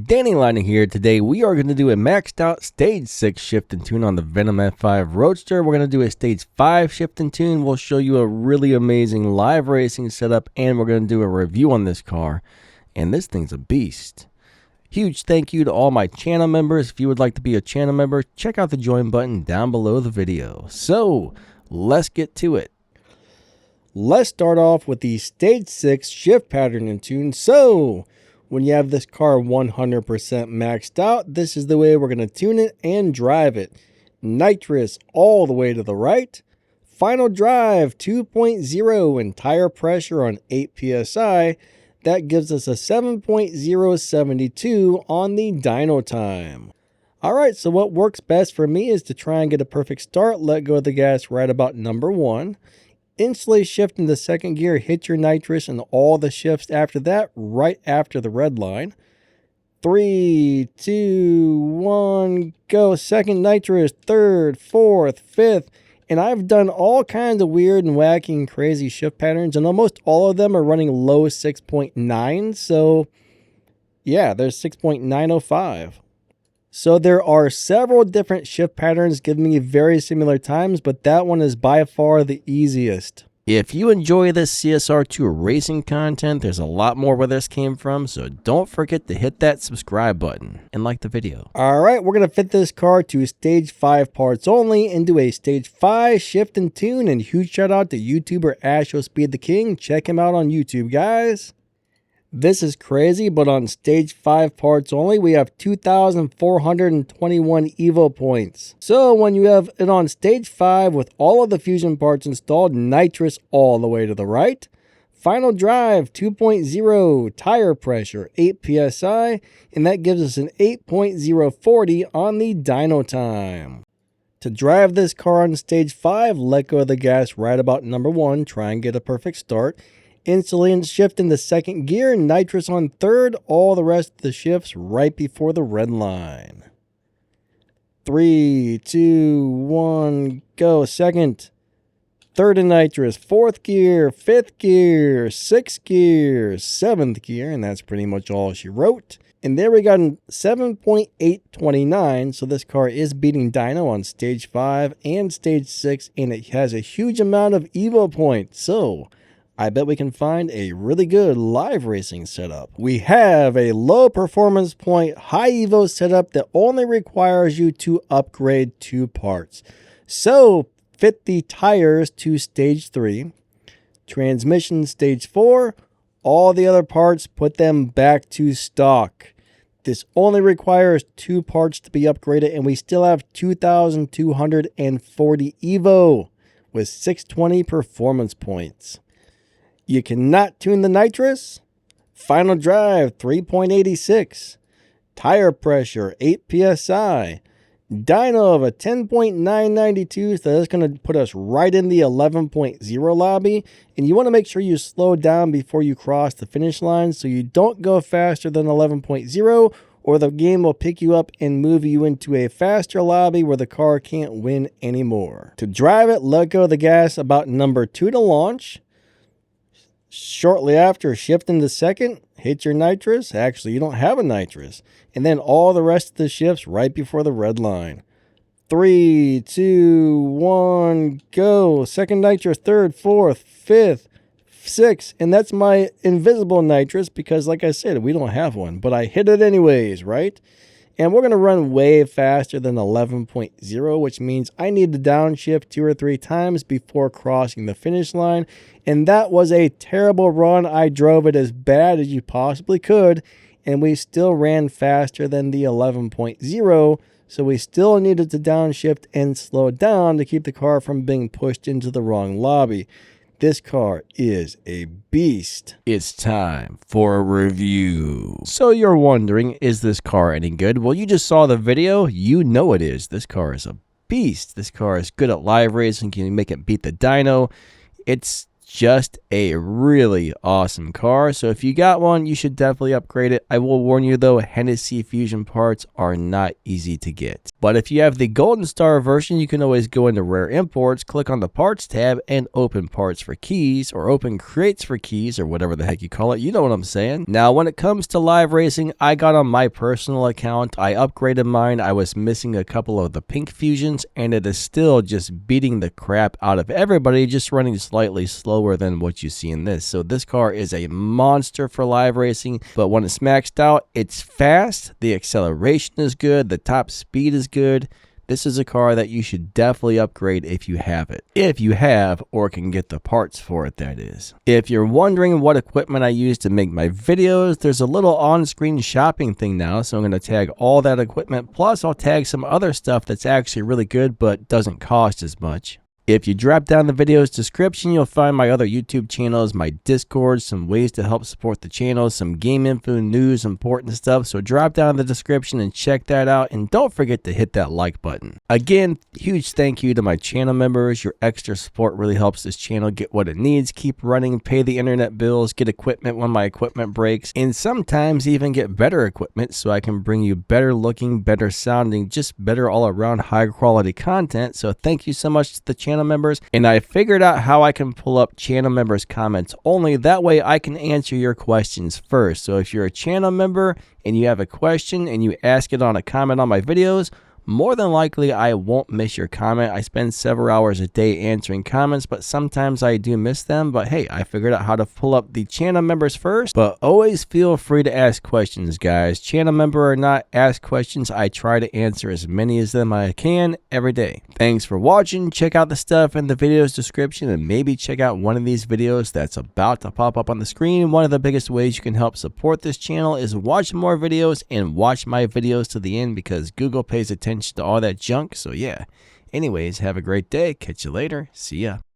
Danny Lightning here. Today we are going to do a maxed out stage 6 shift and tune on the Venom F5 Roadster. We're going to do a stage 5 shift and tune. We'll show you a really amazing live racing setup, and we're going to do a review on this car. And this thing's a beast. Huge thank you to all my channel members. If you would like to be a channel member, check out the join button down below the video. So let's get to it. Let's start off with the stage 6 shift pattern and tune. So when you have this car 100% maxed out, this is the way we're going to tune it and drive it. Nitrous all the way to the right. Final drive 2.0 and tire pressure on 8 psi. That gives us a 7.072 on the dyno time. Alright, so what works best for me is to try and get a perfect start. Let go of the gas right about number 1. Instantly shift into second gear, hit your nitrous and all the shifts after that, right after the red line. 3, 2, 1, go. Second nitrous, third, fourth, fifth. And I've done all kinds of weird and wacky and crazy shift patterns, and almost all of them are running low 6.9. So yeah, there's 6.905. So there are several different shift patterns giving me very similar times, but that one is by far the easiest. If you enjoy this CSR2 racing content, there's a lot more where this came from, so don't forget to hit that subscribe button and like the video. Alright, we're going to fit this car to stage 5 parts only and do a stage 5 shift and tune, and huge shout out to YouTuber Speed the King. Check him out on YouTube, guys. This is crazy, but on stage 5 parts only, we have 2,421 Evo points. So when you have it on stage 5 with all of the fusion parts installed, nitrous all the way to the right, final drive 2.0, tire pressure 8 psi, and that gives us an 8.040 on the dyno time. To drive this car on stage 5, let go of the gas right about number 1, try and get a perfect start. Instantly shift into second gear, nitrous on third, all the rest of the shifts right before the red line. 3, 2, 1, go. Second, third and nitrous, fourth gear, fifth gear, sixth gear, seventh gear, and that's pretty much all she wrote. And there we got 7.829, so this car is beating dyno on stage 5 and stage 6, and it has a huge amount of Evo points, so I bet we can find a really good live racing setup. We have a low performance point, high Evo setup that only requires you to upgrade 2 parts. So fit the tires to stage 3, transmission stage 4, all the other parts put them back to stock. This only requires 2 parts to be upgraded, and we still have 2,240 Evo with 620 performance points. You cannot tune the nitrous. Final drive 3.86. Tire pressure 8 psi. Dyno of a 10.992, so that's going to put us right in the 11.0 lobby. And you want to make sure you slow down before you cross the finish line so you don't go faster than 11.0, or the game will pick you up and move you into a faster lobby where the car can't win anymore. To drive it, let go of the gas about number 2 to launch. Shortly after, shift into second, hit your nitrous. Actually, you don't have a nitrous. And then all the rest of the shifts right before the red line. 3, 2, 1, go. Second nitrous, third, fourth, fifth, sixth. And that's my invisible nitrous because, like I said, we don't have one. But I hit it anyways, right? And we're going to run way faster than 11.0, which means I need to downshift 2 or 3 times before crossing the finish line. And that was a terrible run. I drove it as bad as you possibly could, and we still ran faster than the 11.0, so we still needed to downshift and slow down to keep the car from being pushed into the wrong lobby. This car is a beast. It's time for a review. So you're wondering, is this car any good? Well, you just saw the video. You know it is. This car is a beast. This car is good at live racing. Can you make it beat the dyno? It's just a really awesome car. So if you got one, you should definitely upgrade it. I will warn you though, Hennessy Fusion parts are not easy to get. But if you have the Golden Star version, you can always go into Rare Imports, click on the Parts tab, and open Parts for Keys, or open Crates for Keys, or whatever the heck you call it. You know what I'm saying. Now, when it comes to live racing, I got on my personal account. I upgraded mine. I was missing a couple of the pink fusions, and it is still just beating the crap out of everybody, just running slightly slower than what you see in this. So this car is a monster for live racing, but when it's maxed out, it's fast, the acceleration is good, the top speed is good. This is a car that you should definitely upgrade if you have it. If you have, or can get the parts for it, that is. If you're wondering what equipment I use to make my videos, there's a little on-screen shopping thing now, so I'm going to tag all that equipment, plus I'll tag some other stuff that's actually really good but doesn't cost as much. If you drop down the video's description, you'll find my other YouTube channels, my Discord, some ways to help support the channel, some game info, news, important stuff. So drop down in the description and check that out. And don't forget to hit that like button. Again, huge thank you to my channel members. Your extra support really helps this channel get what it needs, keep running, pay the internet bills, get equipment when my equipment breaks, and sometimes even get better equipment so I can bring you better looking, better sounding, just better all around high quality content. So thank you so much to the channel members, and I figured out how I can pull up channel members comments only. That way I can answer your questions first. So if you're a channel member and you have a question and you ask it on a comment on my videos, more than likely I won't miss your comment. I spend several hours a day answering comments, but sometimes I do miss them. But hey, I figured out how to pull up the channel members first. But always feel free to ask questions, guys. Channel member or not, ask questions. I try to answer as many of them I can every day. Thanks for watching. Check out the stuff in the video's description, and maybe check out one of these videos that's about to pop up on the screen. One of the biggest ways you can help support this channel is watch more videos and watch my videos to the end, because Google pays attention to all that junk. So yeah, anyways, have a great day. Catch you later. See ya.